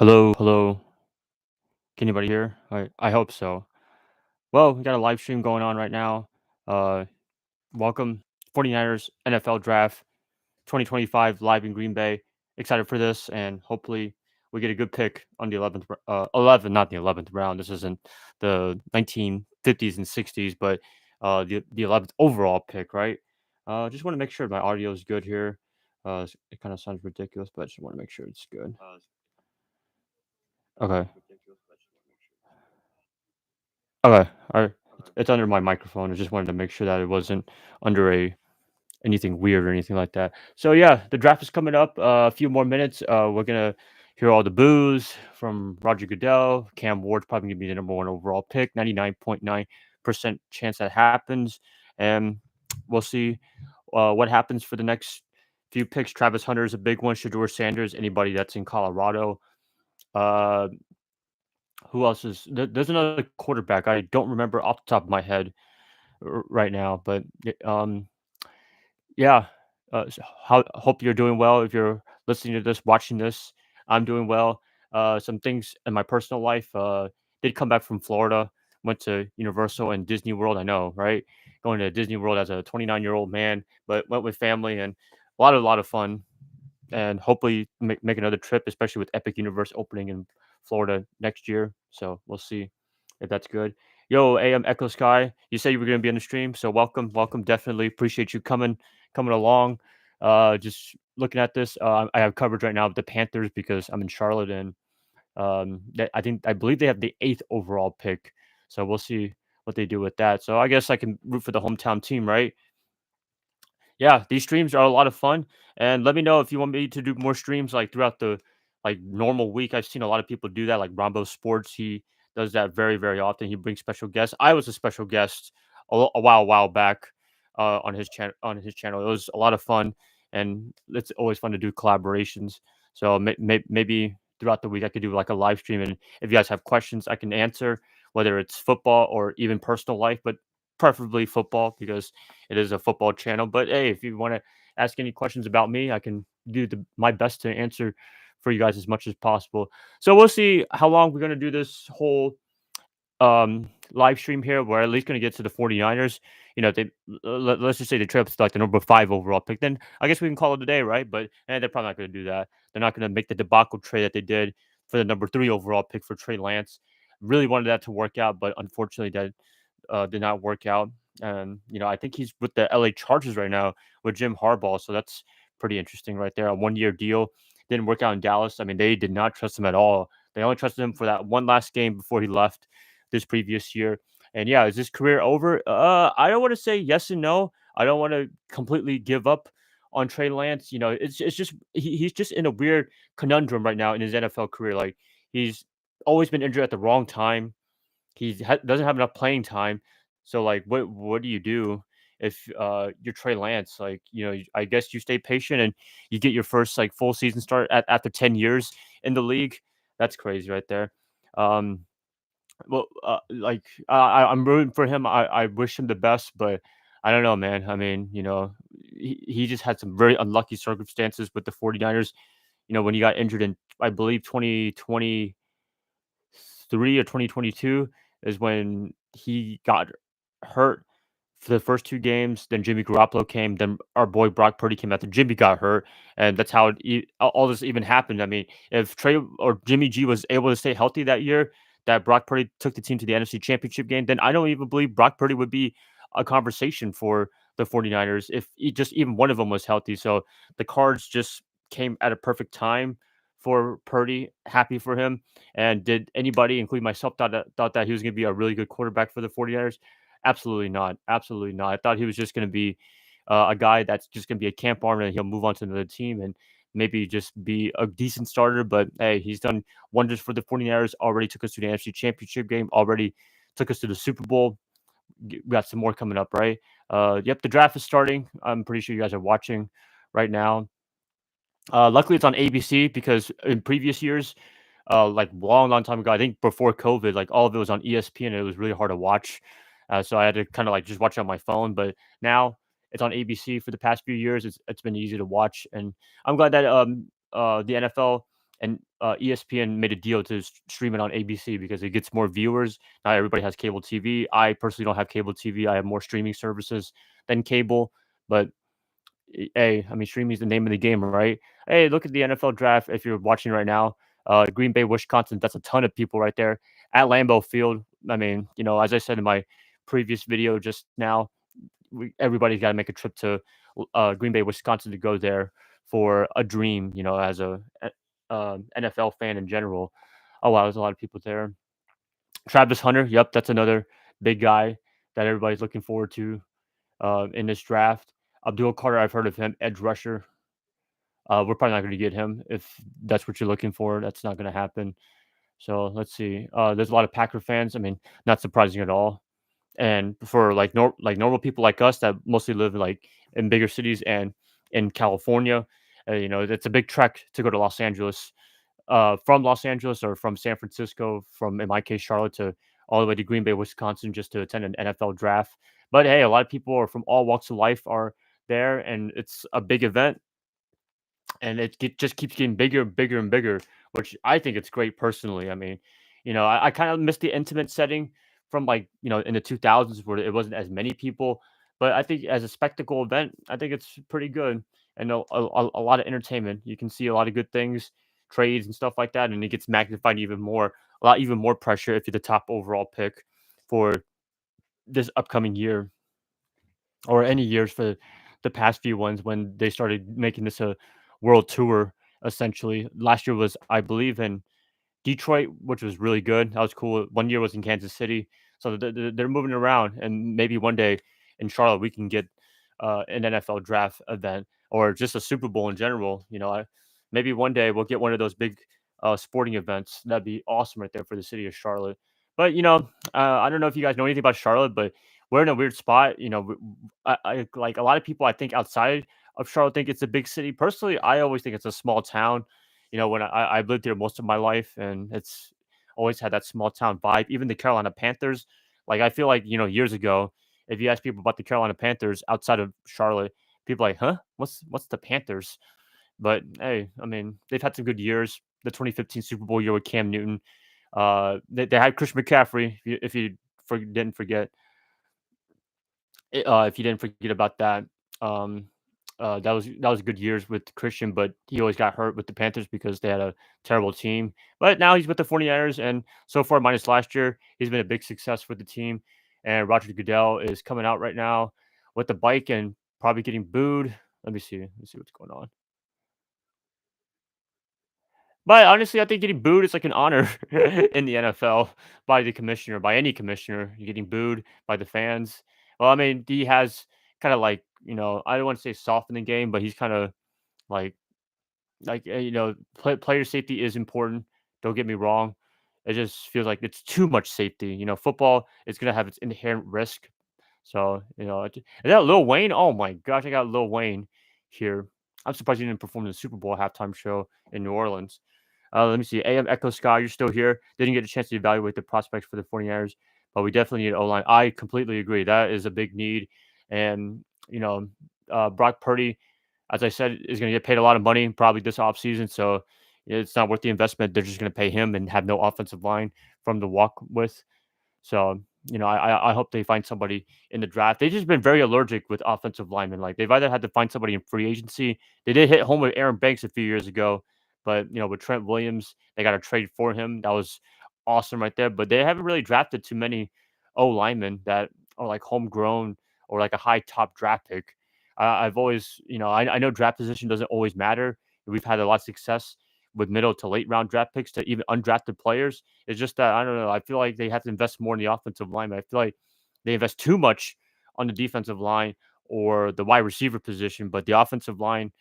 Hello, hello. Can anybody hear? I hope so. Well, we got a live stream going on right now. Uh, welcome 49ers NFL Draft 2025 live in Green Bay. Excited for this, and hopefully we get a good pick on the 11th, 11, not the 11th round. This isn't the 1950s and 60s, but the 11th overall pick, right? Just want to make sure my audio is good here. It kind of sounds ridiculous, but I just want to make sure it's good. Okay. Okay. All right. It's under my microphone. I just wanted to make sure that it wasn't under a anything weird or anything like that. So yeah, the draft is coming up. A few more minutes. We're gonna hear all the boos from Roger Goodell. Cam Ward's probably gonna be the number one overall pick. 99.9% chance that happens, and we'll see what happens for the next few picks. Travis Hunter is a big one. Shador Sanders. Anybody that's in Colorado. Uh, who else is there's another quarterback. I don't remember off the top of my head right now, but yeah. How hope you're doing well. If you're listening to this, watching this, I'm doing well. Some things in my personal life. Did come back from Florida. Went to Universal and Disney World. I know, right? Going to Disney World as a 29-year-old man, but went with family and a lot of fun. And hopefully make another trip, especially with Epic Universe opening in Florida next year. So we'll see if that's good. Yo, AM Echo Sky, you said you were going to be on the stream, so welcome. Definitely appreciate you coming along. Just looking at this, I have coverage right now of the Panthers because I'm in Charlotte, and I believe they have the eighth overall pick. So we'll see what they do with that. So I guess I can root for the hometown team, right? Yeah, these streams are a lot of fun, and let me know if you want me to do more streams like throughout the normal week. I've seen a lot of people do that, like Rombo Sports. He does that very often. He brings special guests. I was a special guest a while back on his channel. It was a lot of fun, and it's always fun to do collaborations. So maybe throughout the week I could do like a live stream, and if you guys have questions, I can answer whether it's football or even personal life, but preferably football because it is a football channel. But hey, if you want to ask any questions about me, I can do my best to answer for you guys as much as possible. So we'll see how long we're going to do this whole live stream here. We're at least going to get to the 49ers. They let's just say the trip's like the number five overall pick. Then I guess we can call it a day, right? But they're probably not going to do that. They're not going to make the debacle trade that they did for the number three overall pick for Trey Lance. Really wanted that to work out, but unfortunately that did not work out. And I think he's with the LA Chargers right now with Jim Harbaugh, so that's pretty interesting right there. A 1 year deal didn't work out in Dallas. I mean, they did not trust him at all. They only trusted him for that one last game before he left this previous year. And yeah, is his career over? I don't want to say yes and no. I don't want to completely give up on Trey Lance. It's just he's just in a weird conundrum right now in his NFL career. Like he's always been injured at the wrong time. Doesn't have enough playing time. So like, what do you do if you're Trey Lance? Like, I guess you stay patient and you get your first like full season start after 10 years in the league. That's crazy right there. Um, well, I'm rooting for him. I wish him the best, but I don't know, man. I mean, he just had some very unlucky circumstances with the 49ers. When he got injured in, I believe, 2023 or 2022 is when he got hurt for the first two games. Then Jimmy Garoppolo came. Then our boy Brock Purdy came after Jimmy got hurt, and that's how all this even happened. I mean, if Trey or Jimmy G was able to stay healthy that year, that Brock Purdy took the team to the NFC Championship game, then I don't even believe Brock Purdy would be a conversation for the 49ers if just even one of them was healthy. So the cards just came at a perfect time for Purdy. Happy for him. And did anybody, including myself, thought that he was going to be a really good quarterback for the 49ers? Absolutely not. Absolutely not. I thought he was just going to be a guy that's just going to be a camp arm and he'll move on to another team and maybe just be a decent starter. But hey, he's done wonders for the 49ers, already took us to the NFC Championship game, already took us to the Super Bowl. We got some more coming up, right? Yep, the draft is starting. I'm pretty sure you guys are watching right now. Luckily, it's on ABC because in previous years, like long time ago, I think before COVID, like all of it was on ESPN. And it was really hard to watch, so I had to kind of like just watch it on my phone. But now it's on ABC for the past few years. It's been easy to watch, and I'm glad that the NFL and ESPN made a deal to stream it on ABC because it gets more viewers. Not everybody has cable TV. I personally don't have cable TV. I have more streaming services than cable, but hey, I mean, streaming is the name of the game, right? Hey, look at the NFL draft. If you're watching right now, Green Bay, Wisconsin, that's a ton of people right there at Lambeau Field. I mean, as I said in my previous video just now, everybody's got to make a trip to Green Bay, Wisconsin to go there for a dream, as a NFL fan in general. Oh, wow, there's a lot of people there. Travis Hunter, yep, that's another big guy that everybody's looking forward to in this draft. Abdul Carter, I've heard of him, edge rusher. We're probably not going to get him if that's what you're looking for. That's not going to happen. So let's see. There's a lot of Packer fans. I mean, not surprising at all. And for like normal people like us that mostly live like in bigger cities and in California, it's a big trek to go to Los Angeles. From Los Angeles or from San Francisco, from in my case Charlotte to all the way to Green Bay, Wisconsin, just to attend an NFL draft. But hey, a lot of people are from all walks of life are there, and it's a big event and just keeps getting bigger and bigger and bigger, which I think it's great personally. I mean, I kind of miss the intimate setting from like in the 2000s where it wasn't as many people, but I think as a spectacle event, I think it's pretty good and a lot of entertainment. You can see a lot of good things, trades and stuff like that, and it gets magnified even more, even more pressure if you're the top overall pick for this upcoming year or any years for the past few ones when they started making this a world tour. Essentially, last year was, I believe, in Detroit, which was really good. That was cool. One year was in Kansas City, so they're moving around, and maybe one day in Charlotte we can get an NFL draft event or just a Super Bowl in general. Maybe one day we'll get one of those big sporting events. That'd be awesome right there for the city of Charlotte. But I don't know if you guys know anything about Charlotte, but we're in a weird spot. I like a lot of people. I think outside of Charlotte think it's a big city. Personally, I always think it's a small town. When I've lived here most of my life, and it's always had that small town vibe. Even the Carolina Panthers, like I feel like years ago, if you ask people about the Carolina Panthers outside of Charlotte, people are like, huh, what's the Panthers? But hey, I mean, they've had some good years. The 2015 Super Bowl year with Cam Newton. They had Chris McCaffrey. If you didn't forget, if you didn't forget about that. Um, that was good years with Christian, but he always got hurt with the Panthers because they had a terrible team. But now he's with the 49ers, and so far, minus last year, he's been a big success for the team. And Roger Goodell is coming out right now with the bike and probably getting booed. Let me see. Let's see what's going on. But honestly, I think getting booed is like an honor in the NFL by the commissioner, by any commissioner. You're getting booed by the fans. Well, I mean, he has kind of like, I don't want to say soften the game, but he's kind of like, player safety is important. Don't get me wrong. It just feels like it's too much safety. Football is going to have its inherent risk. So, is that Lil Wayne? Oh my gosh, I got Lil Wayne here. I'm surprised he didn't perform in the Super Bowl halftime show in New Orleans. Let me see. AM Echo Sky, you're still here. Didn't get a chance to evaluate the prospects for the 49ers, but we definitely need O line. I completely agree. That is a big need. And, Brock Purdy, as I said, is going to get paid a lot of money probably this offseason. So it's not worth the investment. They're just going to pay him and have no offensive line from the walk with. So, I hope they find somebody in the draft. They've just been very allergic with offensive linemen. Like they've either had to find somebody in free agency. They did hit home with Aaron Banks a few years ago, but with Trent Williams, they got a trade for him. That was awesome right there. But they haven't really drafted too many O linemen that are like homegrown or like a high top draft pick. I've always, I know draft position doesn't always matter. We've had a lot of success with middle to late round draft picks to even undrafted players. It's just that I don't know. I feel like they have to invest more in the offensive line. I feel like they invest too much on the defensive line or the wide receiver position, but the offensive line,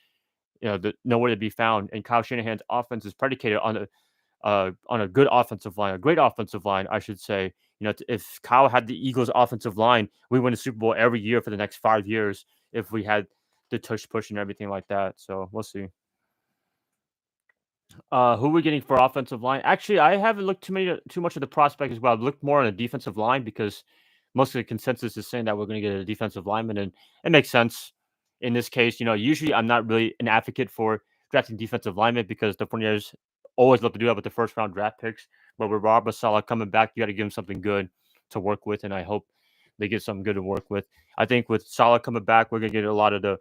nowhere to be found. And Kyle Shanahan's offense is predicated on a good offensive line, a great offensive line, I should say. If Kyle had the Eagles' offensive line, we win the Super Bowl every year for the next 5 years if we had the tush push and everything like that. So we'll see. Who we're getting for offensive line? Actually, I haven't looked too much of the prospect as well. I've looked more on the defensive line because most of the consensus is saying that we're going to get a defensive lineman, and it makes sense in this case. Usually I'm not really an advocate for drafting defensive linemen because the 49ers always love to do that with the first round draft picks. But with Robert Saleh coming back, you got to give him something good to work with, and I hope they get something good to work with. I think with Salah coming back, we're gonna get a lot of the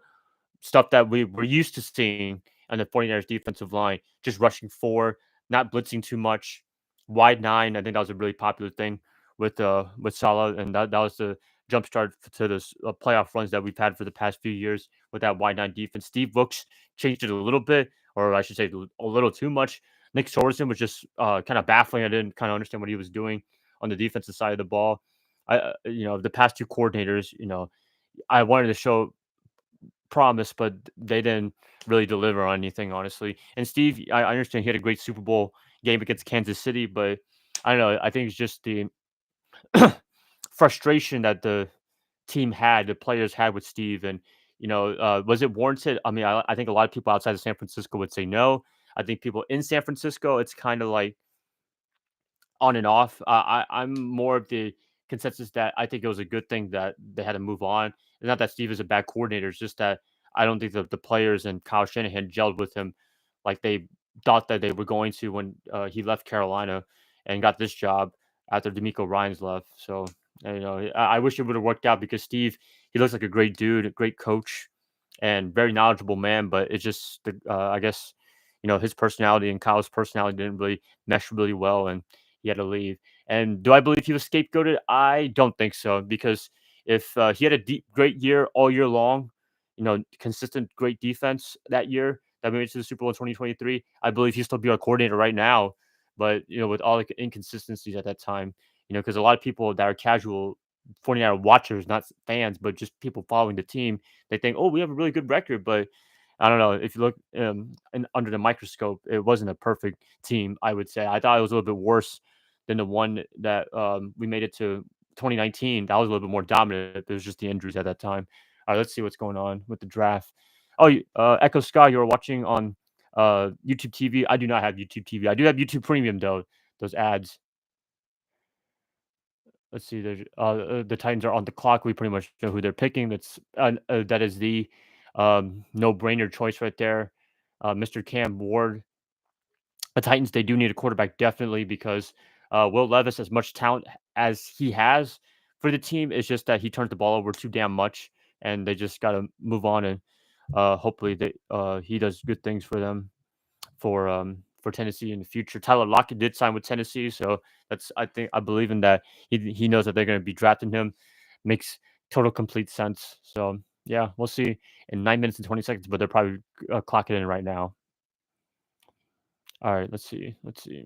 stuff that we were used to seeing on the 49ers defensive line, just rushing four, not blitzing too much, wide nine. I think that was a really popular thing with Salah, and that was the jump start to this playoff runs that we've had for the past few years with that wide nine defense. Steve Wilks changed it a little bit, or I should say a little too much. Nick Sorensen was just kind of baffling. I didn't kind of understand what he was doing on the defensive side of the ball. The past two coordinators, I wanted to show promise, but they didn't really deliver on anything, honestly. And Steve, I understand he had a great Super Bowl game against Kansas City, but I don't know. I think it's just the frustration that the players had with Steve, and was it warranted? I mean, I think a lot of people outside of San Francisco would say no. I think people in San Francisco, it's kind of like on and off. I'm more of the consensus that I think it was a good thing that they had to move on. It's not that Steve is a bad coordinator. It's just that I don't think that the players and Kyle Shanahan gelled with him like they thought that they were going to when he left Carolina and got this job after D'Amico Ryan's left. So I wish it would have worked out because Steve, he looks like a great dude, a great coach, and very knowledgeable man. But it's just I guess his personality and Kyle's personality didn't really mesh really well, and he had to leave. And do I believe he was scapegoated? I don't think so because if he had a great year all year long, consistent great defense that year that we went to the Super Bowl in 2023, I believe he'd still be our coordinator right now. But with all the inconsistencies at that time, because a lot of people that are casual 49er watchers, not fans, but just people following the team, they think, oh, we have a really good record, but I don't know. If you look under the microscope, it wasn't a perfect team. I would say I thought it was a little bit worse than the one that we made it to 2019. That was a little bit more dominant. It was just the injuries at that time. All right, let's see what's going on with the draft. Oh, Echo Sky, you were watching on YouTube TV. I do not have YouTube TV. I do have YouTube Premium though. Those ads. Let's see. The Titans are on the clock. We pretty much know who they're picking. That is the no-brainer choice right there. Mr. Cam Ward. The Titans, they do need a quarterback definitely because Will Levis, as much talent as he has for the team, it's just that he turns the ball over too damn much, and they just got to move on and hopefully he does good things for them for Tennessee in the future. Tyler Lockett did sign with Tennessee, so I believe in that. He knows that they're going to be drafting him. Makes total complete sense. So yeah, we'll see in 9 minutes and 20 seconds, but they're probably clocking in right now. All right, let's see. Let's see.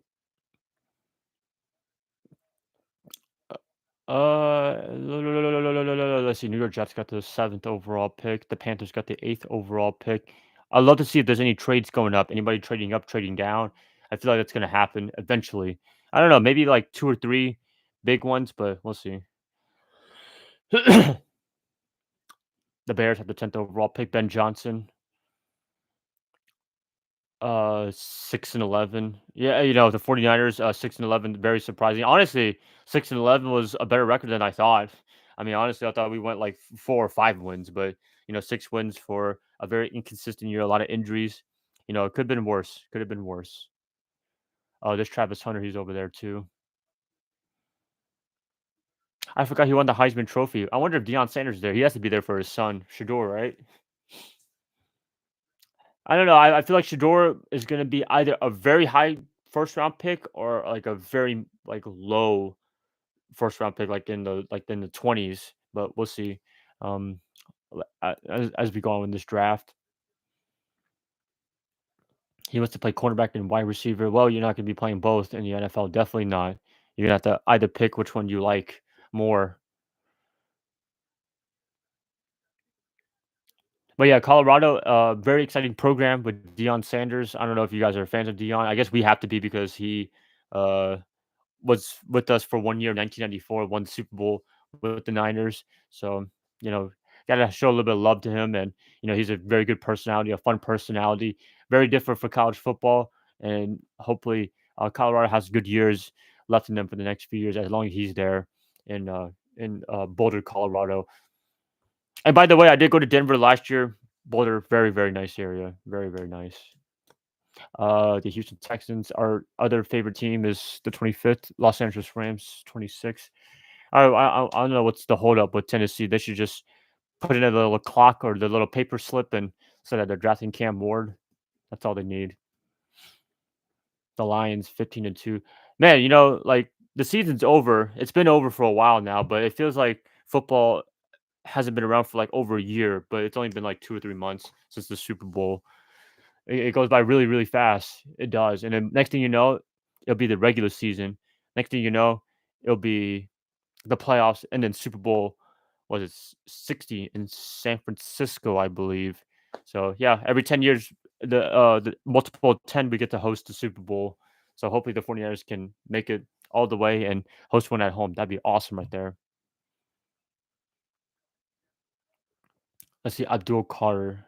Let's see. New York Jets got the seventh overall pick. The Panthers got the eighth overall pick. I'd love to see if there's any trades going up. Anybody trading up, trading down. I feel like that's going to happen eventually. I don't know. Maybe like two or three big ones, but we'll see. The Bears have the 10th overall pick. Ben Johnson. 6-11. Yeah, the 49ers, 6-11, very surprising. Honestly, 6-11 was a better record than I thought. I mean, honestly, I thought we went like 4 or 5 wins, but 6 wins for a very inconsistent year, a lot of injuries. It could have been worse. Could have been worse. Oh, there's Travis Hunter, he's over there too. I forgot he won the Heisman Trophy. I wonder if Deion Sanders is there. He has to be there for his son, Shador, right? I don't know. I feel like Shador is going to be either a very high first round pick or like a very like low first round pick, like in the 20s. But we'll see. Um, as we go on in this draft, he wants to play cornerback and wide receiver. Well, you're not going to be playing both in the NFL. Definitely not. You're gonna have to either pick which one you like more. But yeah, Colorado, very exciting program with Deion Sanders. I don't know if you guys are fans of Deion. I guess we have to be because he uh, was with us for 1 year, 1994, won the Super Bowl with the Niners. So, you know, got to show a little bit of love to him. And, he's a very good personality, a fun personality, very different for college football. And hopefully, Colorado has good years left in them for the next few years as long as he's there in Boulder, Colorado. And by the way, I did go to Denver last year. Boulder, very, very nice area. Very, very nice. The Houston Texans. Our other favorite team is the 25th, Los Angeles Rams, 26. I don't know what's the holdup with Tennessee. They should just put in a little clock or the little paper slip and so that they're drafting Cam Ward. That's all they need. The Lions 15 and 2. Man, like the season's over. It's been over for a while now, but it feels like football hasn't been around for like over a year, but it's only been like 2 or 3 months since the Super Bowl. It goes by really, really fast. It does. And then next thing you know, it'll be the regular season. Next thing you know, it'll be the playoffs and then Super Bowl was it 60 in San Francisco, I believe. So yeah, every 10 years the multiple 10 we get to host the Super Bowl. So hopefully the 49ers can make it all the way and host one at home. That'd be awesome right there. Let's see, Abdul Carter.